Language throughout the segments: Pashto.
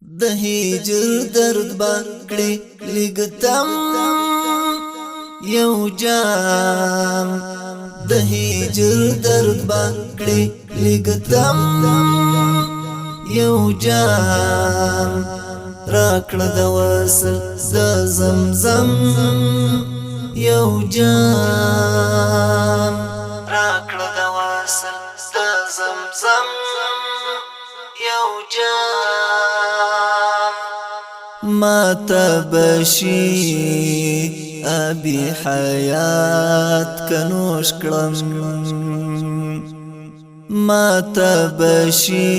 د هجر درد باکړي لګتم یو جام د هجر درد باکړي لګتم یو جام راکړه د وصل د زمزم یو جام راکړه د وصل د زمزم یو جام ما تبشي ابي حيات کنوش کړم ما تبشي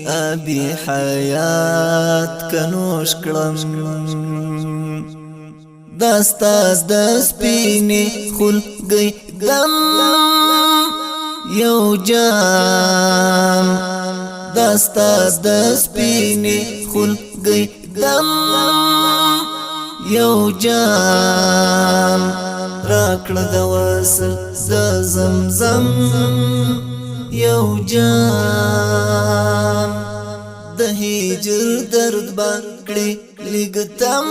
ابي حيات کنوش کړم داستا د سپینې خلګي دم یو جام داستا د سپینې خلګي دم یو جام راکړه د وصل د زمزم یو جام د هجر درد باکړي لګتم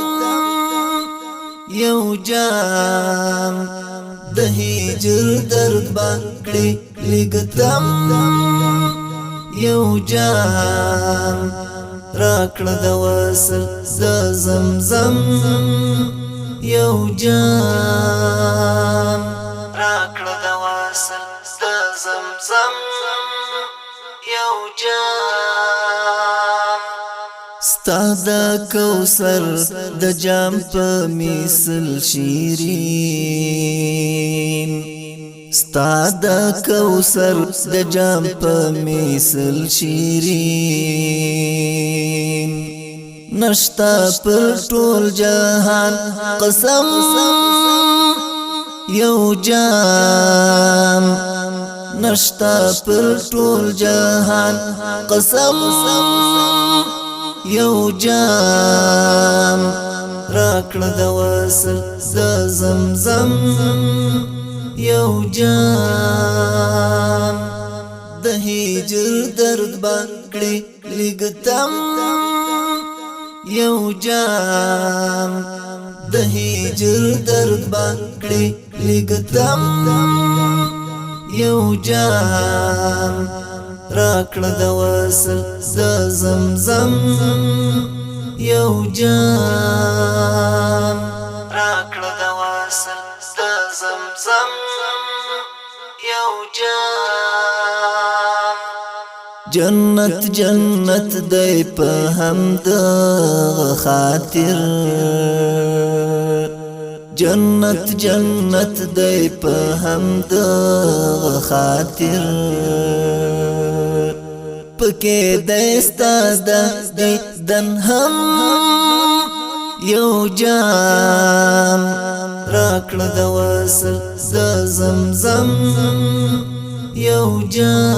یو جام د هجر درد باکړي لګتم یو جام راکړه د وصل د زمزم یو جام راکړه د وصل د زمزم یو جام ستا د کوثر د جام په مثل شیرین ستا د کوثر د جام په مثل شیرین نشتا پر ټول جهان قسم یو جام نشتا پر ټول جهان قسم یو جام راکړه د وصل د زمزم یو جام د هجر درد باکړي لګتم یو جام د هجر درد باکړي لګتم یو جام راکړه د وصل د زمزم یو جام راکړه د وصل د زمزم یو جام جنت جنت دی په حمد خاطر جنت جنت دی په حمد خاطر پکې دستا د دن هم یو جام راکړه د وصل د زمزم یو جام